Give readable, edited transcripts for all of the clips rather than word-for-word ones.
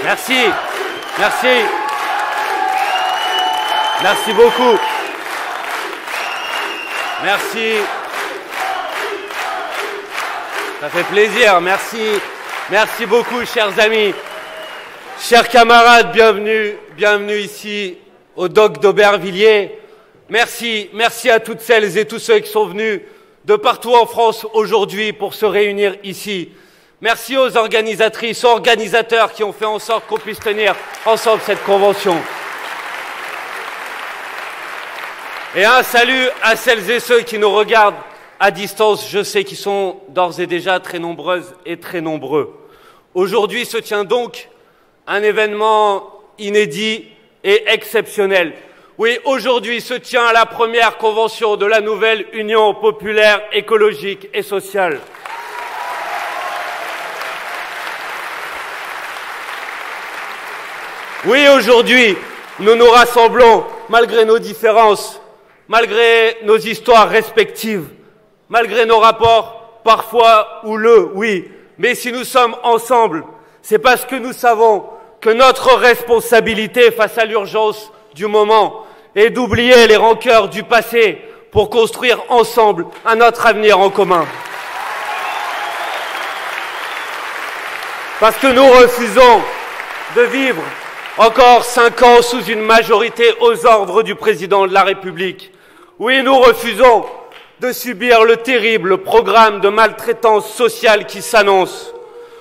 Merci. Merci. Merci beaucoup. Merci. Ça fait plaisir. Merci. Merci beaucoup, chers amis. Chers camarades, bienvenue ici au dock d'Aubervilliers. Merci à toutes celles et tous ceux qui sont venus de partout en France aujourd'hui pour se réunir ici. Merci aux organisatrices, aux organisateurs qui ont fait en sorte qu'on puisse tenir ensemble cette convention. Et un salut à celles et ceux qui nous regardent à distance. Je sais qu'ils sont d'ores et déjà très nombreuses et très nombreux. Aujourd'hui se tient donc un événement inédit et exceptionnel. Oui, aujourd'hui se tient la première convention de la nouvelle Union populaire écologique et sociale. Oui, aujourd'hui, nous nous rassemblons malgré nos différences, malgré nos histoires respectives, malgré nos rapports parfois houleux, oui. Mais si nous sommes ensemble, c'est parce que nous savons que notre responsabilité face à l'urgence du moment est d'oublier les rancœurs du passé pour construire ensemble un autre avenir en commun. Parce que nous refusons de vivre encore 5 ans sous une majorité aux ordres du président de la République. Oui, nous refusons de subir le terrible programme de maltraitance sociale qui s'annonce.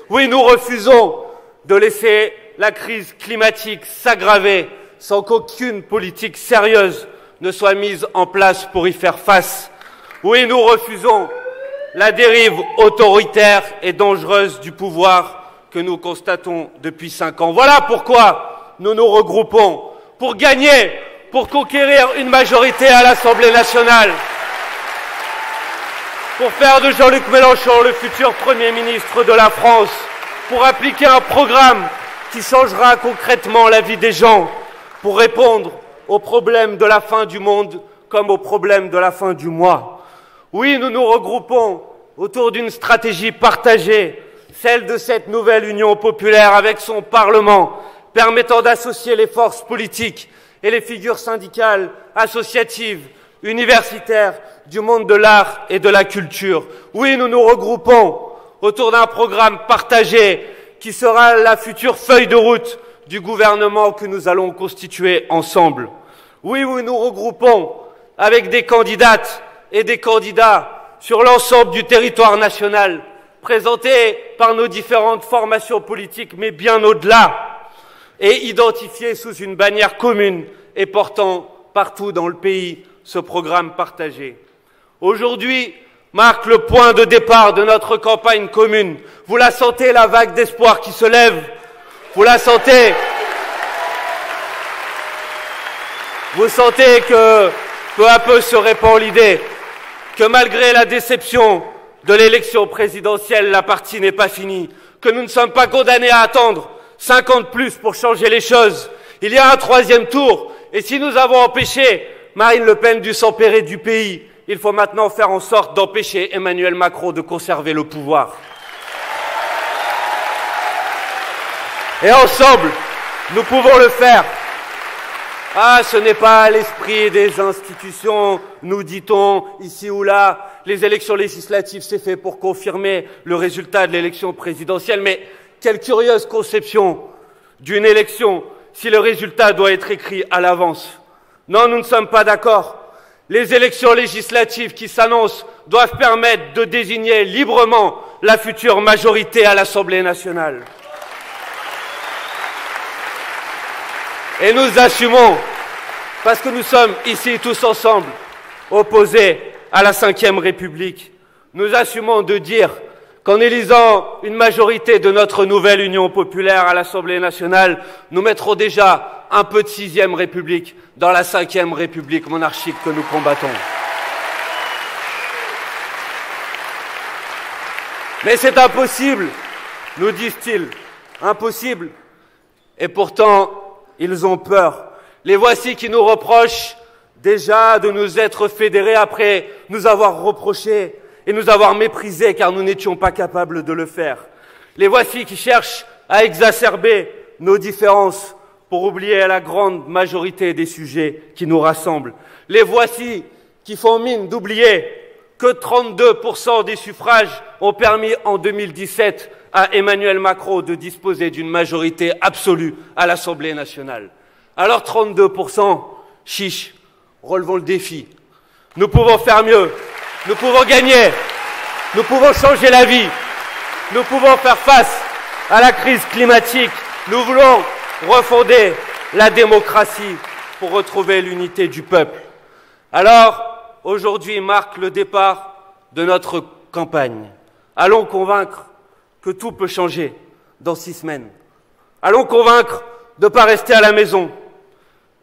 Oui, nous refusons de laisser la crise climatique s'aggraver sans qu'aucune politique sérieuse ne soit mise en place pour y faire face. Oui, nous refusons la dérive autoritaire et dangereuse du pouvoir que nous constatons depuis 5 ans. Voilà pourquoi nous nous regroupons, pour gagner, pour conquérir une majorité à l'Assemblée nationale, pour faire de Jean-Luc Mélenchon le futur Premier ministre de la France, pour appliquer un programme qui changera concrètement la vie des gens, pour répondre aux problèmes de la fin du monde comme aux problèmes de la fin du mois. Oui, nous nous regroupons autour d'une stratégie partagée, celle de cette nouvelle Union populaire avec son Parlement, permettant d'associer les forces politiques et les figures syndicales, associatives, universitaires, du monde de l'art et de la culture. Oui, nous nous regroupons autour d'un programme partagé qui sera la future feuille de route du gouvernement que nous allons constituer ensemble. Oui, nous nous regroupons avec des candidates et des candidats sur l'ensemble du territoire national, présentés par nos différentes formations politiques, mais bien au-delà, et identifiés sous une bannière commune et portant partout dans le pays ce programme partagé. Aujourd'hui marque le point de départ de notre campagne commune. Vous la sentez, la vague d'espoir qui se lève? Vous la sentez? Vous sentez que peu à peu se répand l'idée que malgré la déception de l'élection présidentielle, la partie n'est pas finie, que nous ne sommes pas condamnés à attendre 5 ans de plus pour changer les choses. Il y a un 3e tour, et si nous avons empêché Marine Le Pen de s'emparer du pays, il faut maintenant faire en sorte d'empêcher Emmanuel Macron de conserver le pouvoir. Et ensemble, nous pouvons le faire. Ah, ce n'est pas l'esprit des institutions, nous dit-on, ici ou là. Les élections législatives, c'est fait pour confirmer le résultat de l'élection présidentielle. Mais quelle curieuse conception d'une élection si le résultat doit être écrit à l'avance. Non, nous ne sommes pas d'accord. Les élections législatives qui s'annoncent doivent permettre de désigner librement la future majorité à l'Assemblée nationale. Et nous assumons, parce que nous sommes ici tous ensemble, opposés à la Ve République, nous assumons de dire qu'en élisant une majorité de notre nouvelle Union populaire à l'Assemblée nationale, nous mettrons déjà un peu de 6e République dans la 5e République monarchique que nous combattons. Mais c'est impossible, nous disent-ils, impossible. Et pourtant, ils ont peur. Les voici qui nous reprochent déjà de nous être fédérés après nous avoir reproché et nous avoir méprisés car nous n'étions pas capables de le faire. Les voici qui cherchent à exacerber nos différences pour oublier la grande majorité des sujets qui nous rassemblent. Les voici qui font mine d'oublier que 32% des suffrages ont permis en 2017 à Emmanuel Macron de disposer d'une majorité absolue à l'Assemblée nationale. Alors 32%, chiche, relevons le défi. Nous pouvons faire mieux, nous pouvons gagner, nous pouvons changer la vie, nous pouvons faire face à la crise climatique, nous voulons refonder la démocratie pour retrouver l'unité du peuple. Alors, aujourd'hui marque le départ de notre campagne. Allons convaincre que tout peut changer dans 6 semaines. Allons convaincre de ne pas rester à la maison.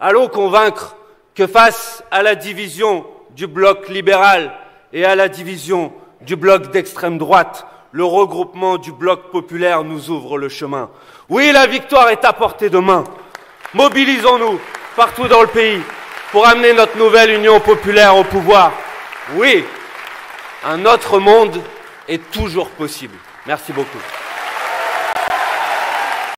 Allons convaincre que face à la division du bloc libéral et à la division du bloc d'extrême droite, le regroupement du bloc populaire nous ouvre le chemin. Oui, la victoire est à portée de main. Mobilisons-nous partout dans le pays pour amener notre nouvelle union populaire au pouvoir. Oui, un autre monde est toujours possible. Merci beaucoup.